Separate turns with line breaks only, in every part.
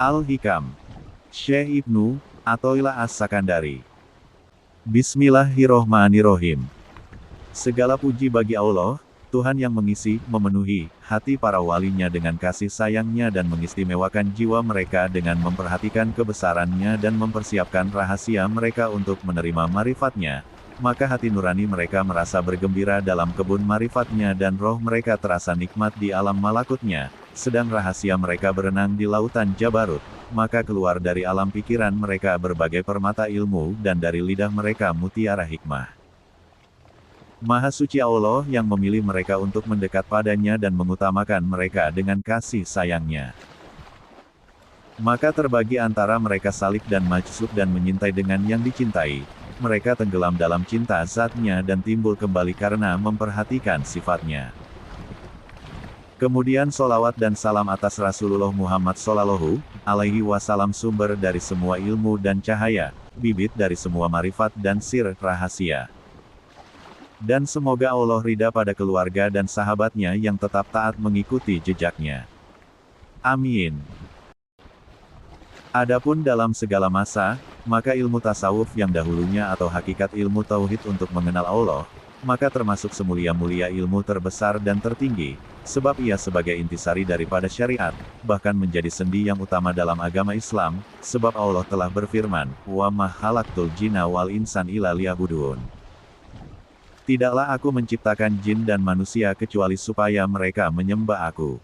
Al-Hikam. Syekh Ibnu Athaillah As-Sakandari. Bismillahirrohmanirrohim. Segala puji bagi Allah, Tuhan yang mengisi, memenuhi, hati para walinya dengan kasih sayangnya dan mengistimewakan jiwa mereka dengan memperhatikan kebesarannya dan mempersiapkan rahasia mereka untuk menerima marifatnya. Maka hati nurani mereka merasa bergembira dalam kebun marifatnya dan roh mereka terasa nikmat di alam malakutnya, sedang rahasia mereka berenang di lautan Jabarut. Maka keluar dari alam pikiran mereka berbagai permata ilmu dan dari lidah mereka mutiara hikmah. Maha suci Allah yang memilih mereka untuk mendekat padanya dan mengutamakan mereka dengan kasih sayangnya. Maka terbagi antara mereka salik dan majsub dan menyintai dengan yang dicintai. Mereka tenggelam dalam cinta zatnya dan timbul kembali karena memperhatikan sifatnya. Kemudian solawat dan salam atas Rasulullah Muhammad Shallallahu Alaihi Wasallam, sumber dari semua ilmu dan cahaya, bibit dari semua marifat dan sir rahasia. Dan semoga Allah ridha pada keluarga dan sahabatnya yang tetap taat mengikuti jejaknya. Amin. Adapun dalam segala masa, maka ilmu tasawuf yang dahulunya atau hakikat ilmu tauhid untuk mengenal Allah, maka termasuk semulia-mulia ilmu terbesar dan tertinggi, sebab ia sebagai intisari daripada syariat, bahkan menjadi sendi yang utama dalam agama Islam, sebab Allah telah berfirman, "Wa ma khalaqtul jinna wal insan illa liya'budun." Tidaklah aku menciptakan jin dan manusia kecuali supaya mereka menyembah aku.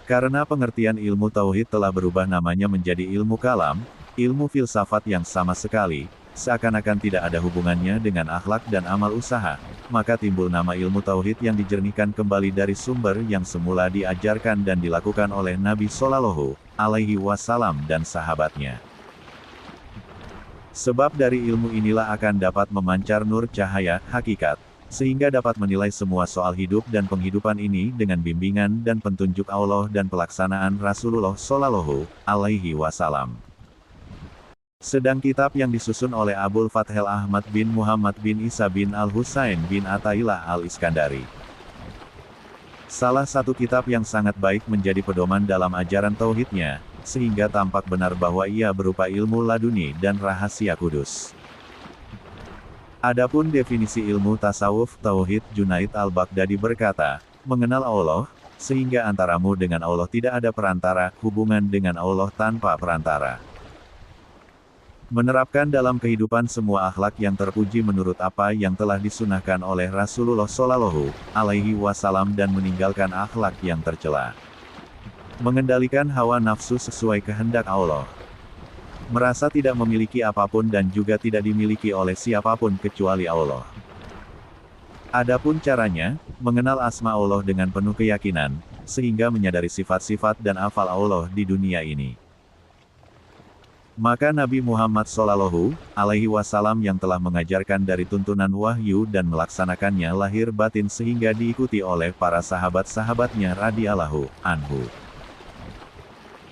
Karena pengertian ilmu tauhid telah berubah namanya menjadi ilmu kalam, ilmu filsafat yang sama sekali, seakan-akan tidak ada hubungannya dengan akhlak dan amal usaha, maka timbul nama ilmu tauhid yang dijernihkan kembali dari sumber yang semula diajarkan dan dilakukan oleh Nabi Shallallahu Alaihi Wasallam dan sahabatnya. Sebab dari ilmu inilah akan dapat memancar nur cahaya, hakikat, sehingga dapat menilai semua soal hidup dan penghidupan ini dengan bimbingan dan petunjuk Allah dan pelaksanaan Rasulullah Shallallahu Alaihi Wasallam. Sedang kitab yang disusun oleh Abul Fathel Ahmad bin Muhammad bin Isa bin Al-Husain bin Athaillah Al-Iskandari. Salah satu kitab yang sangat baik menjadi pedoman dalam ajaran tauhidnya, sehingga tampak benar bahwa ia berupa ilmu laduni dan rahasia kudus. Adapun definisi ilmu tasawuf tauhid, Junaid al-Baghdadi berkata, mengenal Allah, sehingga antaramu dengan Allah tidak ada perantara, hubungan dengan Allah tanpa perantara. Menerapkan dalam kehidupan semua akhlak yang terpuji menurut apa yang telah disunahkan oleh Rasulullah Shallallahu Alaihi Wasallam dan meninggalkan akhlak yang tercela. Mengendalikan hawa nafsu sesuai kehendak Allah. Merasa tidak memiliki apapun dan juga tidak dimiliki oleh siapapun kecuali Allah. Adapun caranya, mengenal asma Allah dengan penuh keyakinan, sehingga menyadari sifat-sifat dan afal Allah di dunia ini. Maka Nabi Muhammad Shallallahu Alaihi Wasallam yang telah mengajarkan dari tuntunan wahyu dan melaksanakannya lahir batin sehingga diikuti oleh para sahabat-sahabatnya radhiyallahu anhu.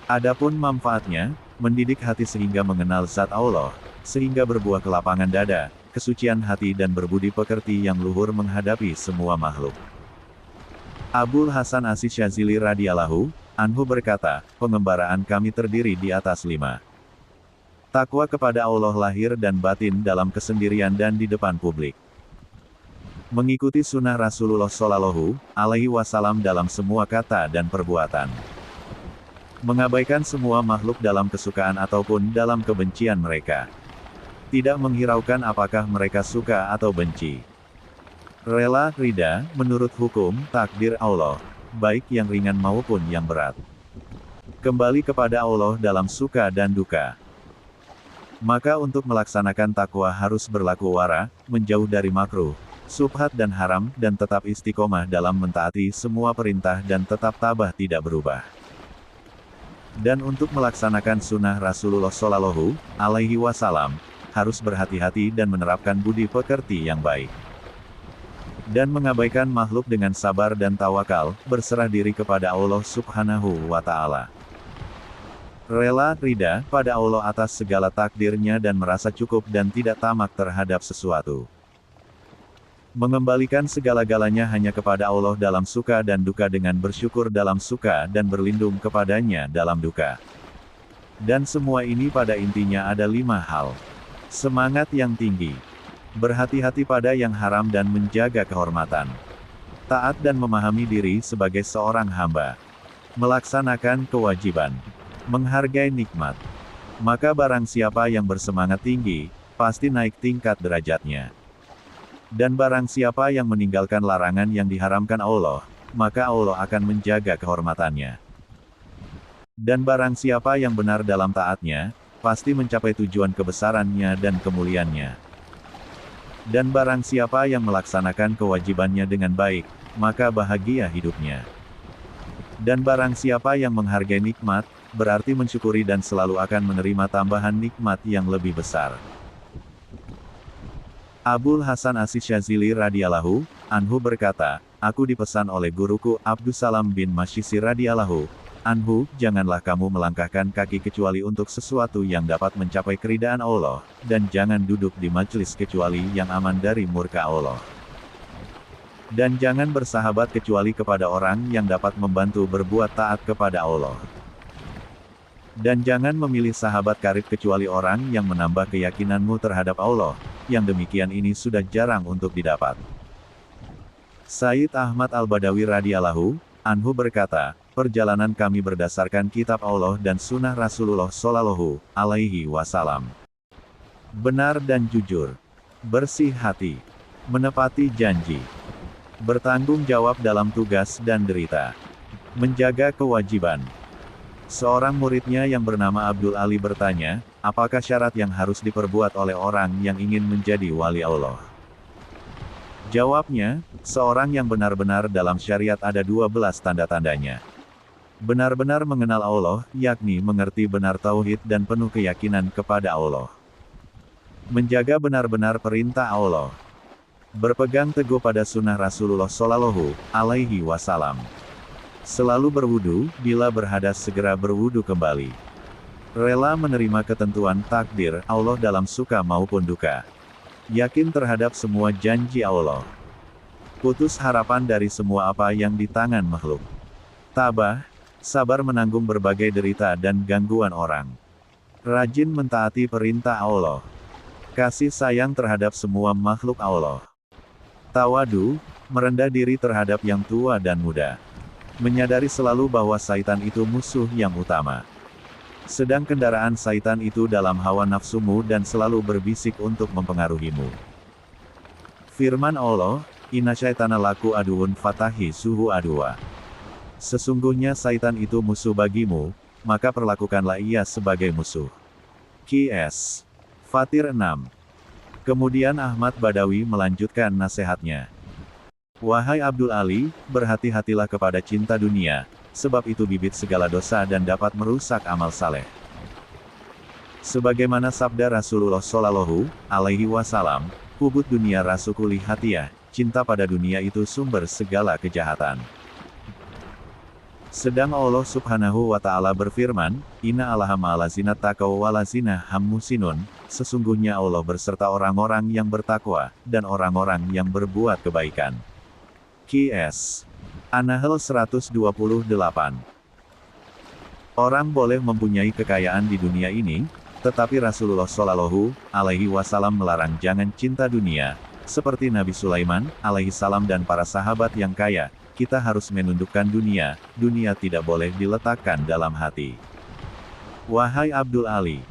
Adapun manfaatnya, mendidik hati sehingga mengenal zat Allah, sehingga berbuah kelapangan dada, kesucian hati dan berbudi pekerti yang luhur menghadapi semua makhluk. Abul Hasan Asy-Syadzili radhiyallahu anhu berkata, pengembaraan kami terdiri di atas 5. Takwa kepada Allah lahir dan batin dalam kesendirian dan di depan publik. Mengikuti sunnah Rasulullah Shallallahu Alaihi Wasallam dalam semua kata dan perbuatan. Mengabaikan semua makhluk dalam kesukaan ataupun dalam kebencian mereka. Tidak menghiraukan apakah mereka suka atau benci. Rela, ridha, menurut hukum, takdir Allah, baik yang ringan maupun yang berat. Kembali kepada Allah dalam suka dan duka. Maka untuk melaksanakan takwa harus berlaku wara, menjauh dari makruh, subhat dan haram, dan tetap istiqomah dalam mentaati semua perintah dan tetap tabah tidak berubah. Dan untuk melaksanakan sunnah Rasulullah Shallallahu Alaihi Wasallam, harus berhati-hati dan menerapkan budi pekerti yang baik. Dan mengabaikan makhluk dengan sabar dan tawakal, berserah diri kepada Allah Subhanahu wa Ta'ala. Rela, ridha, pada Allah atas segala takdirnya dan merasa cukup dan tidak tamak terhadap sesuatu. Mengembalikan segala-galanya hanya kepada Allah dalam suka dan duka dengan bersyukur dalam suka dan berlindung kepadanya dalam duka. Dan semua ini pada intinya ada 5 hal. Semangat yang tinggi. Berhati-hati pada yang haram dan menjaga kehormatan. Taat dan memahami diri sebagai seorang hamba. Melaksanakan kewajiban. Menghargai nikmat. Maka barang siapa yang bersemangat tinggi, pasti naik tingkat derajatnya. Dan barang siapa yang meninggalkan larangan yang diharamkan Allah, maka Allah akan menjaga kehormatannya. Dan barang siapa yang benar dalam taatnya, pasti mencapai tujuan kebesarannya dan kemuliaannya. Dan barang siapa yang melaksanakan kewajibannya dengan baik, maka bahagia hidupnya. Dan barang siapa yang menghargai nikmat, berarti mensyukuri dan selalu akan menerima tambahan nikmat yang lebih besar. Abul Hasan Asy-Syadzili radhiyallahu anhu berkata, aku dipesan oleh guruku Abdussalam bin Masyisi radhiyallahu anhu, janganlah kamu melangkahkan kaki kecuali untuk sesuatu yang dapat mencapai keridaan Allah, dan jangan duduk di majelis kecuali yang aman dari murka Allah. Dan jangan bersahabat kecuali kepada orang yang dapat membantu berbuat taat kepada Allah. Dan jangan memilih sahabat karib kecuali orang yang menambah keyakinanmu terhadap Allah, yang demikian ini sudah jarang untuk didapat. Sayyid Ahmad Al-Badawi radhiyallahu anhu berkata, perjalanan kami berdasarkan kitab Allah dan sunnah Rasulullah Shallallahu alaihi wasallam. Benar dan jujur, bersih hati, menepati janji, bertanggung jawab dalam tugas dan derita, menjaga kewajiban. Seorang muridnya yang bernama Abdul Ali bertanya, apakah syarat yang harus diperbuat oleh orang yang ingin menjadi wali Allah? Jawabnya, seorang yang benar-benar dalam syariat ada 12 tanda-tandanya. Benar-benar mengenal Allah, yakni mengerti benar tauhid dan penuh keyakinan kepada Allah. Menjaga benar-benar perintah Allah. Berpegang teguh pada sunnah Rasulullah Shallallahu alaihi wasallam. Selalu berwudu, bila berhadas segera berwudu kembali. Rela menerima ketentuan takdir Allah dalam suka maupun duka. Yakin terhadap semua janji Allah. Putus harapan dari semua apa yang di tangan makhluk. Tabah, sabar menanggung berbagai derita dan gangguan orang. Rajin mentaati perintah Allah. Kasih sayang terhadap semua makhluk Allah. Tawadu, merendah diri terhadap yang tua dan muda. Menyadari selalu bahwa syaitan itu musuh yang utama. Sedang kendaraan syaitan itu dalam hawa nafsumu dan selalu berbisik untuk mempengaruhimu. Firman Allah, Inna syaitana laku aduun fatahi suhu adua. Sesungguhnya syaitan itu musuh bagimu, maka perlakukanlah ia sebagai musuh. Qs. Fatir 6. Kemudian Ahmad Badawi melanjutkan nasihatnya. Wahai Abdul Ali, berhati-hatilah kepada cinta dunia, sebab itu bibit segala dosa dan dapat merusak amal saleh. Sebagaimana sabda Rasulullah Shallallahu alaihi wasallam, hubud dunia rasukuli hatiyah, cinta pada dunia itu sumber segala kejahatan. Sedang Allah subhanahu wa ta'ala berfirman, Inna allaha ma'alazina taqaw walazina hammusinun, sesungguhnya Allah berserta orang-orang yang bertakwa, dan orang-orang yang berbuat kebaikan. Qs. An-Nahl 128. Orang boleh mempunyai kekayaan di dunia ini, tetapi Rasulullah Shallallahu alaihi wasallam melarang jangan cinta dunia, seperti Nabi Sulaiman alaihi salam dan para sahabat yang kaya, kita harus menundukkan dunia, dunia tidak boleh diletakkan dalam hati. Wahai Abdul Ali,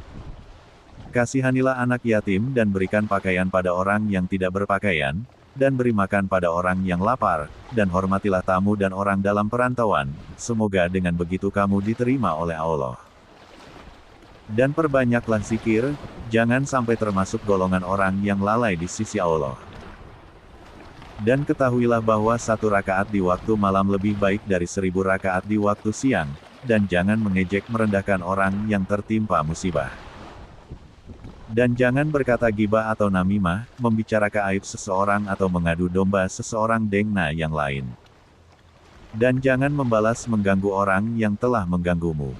kasihanilah anak yatim dan berikan pakaian pada orang yang tidak berpakaian, dan beri makan pada orang yang lapar, dan hormatilah tamu dan orang dalam perantauan, semoga dengan begitu kamu diterima oleh Allah. Dan perbanyaklah zikir, jangan sampai termasuk golongan orang yang lalai di sisi Allah. Dan ketahuilah bahwa 1 rakaat di waktu malam lebih baik dari 1000 rakaat di waktu siang, dan jangan mengejek merendahkan orang yang tertimpa musibah. Dan jangan berkata gibah atau namimah, membicarakan aib seseorang atau mengadu domba seseorang dengan yang lain. Dan jangan membalas mengganggu orang yang telah mengganggumu.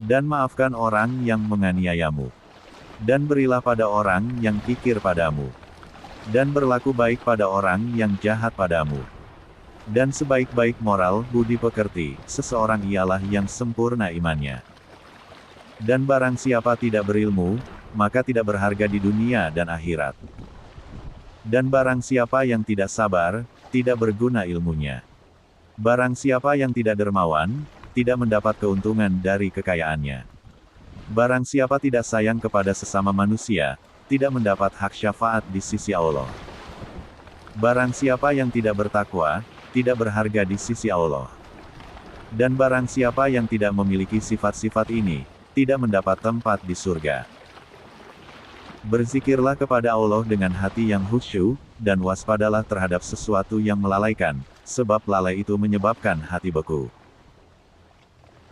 Dan maafkan orang yang menganiayamu. Dan berilah pada orang yang kikir padamu. dan berlaku baik pada orang yang jahat padamu. Dan sebaik-baik moral budi pekerti, seseorang ialah yang sempurna imannya. Dan barang siapa tidak berilmu, maka tidak berharga di dunia dan akhirat. Dan barang siapa yang tidak sabar, tidak berguna ilmunya. Barang siapa yang tidak dermawan, tidak mendapat keuntungan dari kekayaannya. Barang siapa tidak sayang kepada sesama manusia, tidak mendapat hak syafaat di sisi Allah. Barang siapa yang tidak bertakwa, tidak berharga di sisi Allah. Dan barang siapa yang tidak memiliki sifat-sifat ini, tidak mendapat tempat di surga. Berzikirlah kepada Allah dengan hati yang khusyuk, dan waspadalah terhadap sesuatu yang melalaikan, sebab lalai itu menyebabkan hati beku.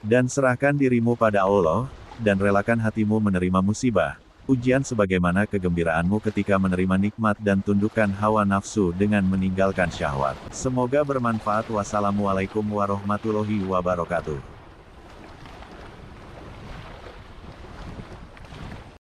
Dan serahkan dirimu pada Allah, dan relakan hatimu menerima musibah, ujian sebagaimana kegembiraanmu ketika menerima nikmat dan tundukkan hawa nafsu dengan meninggalkan syahwat. Semoga bermanfaat. Wassalamualaikum warahmatullahi wabarakatuh.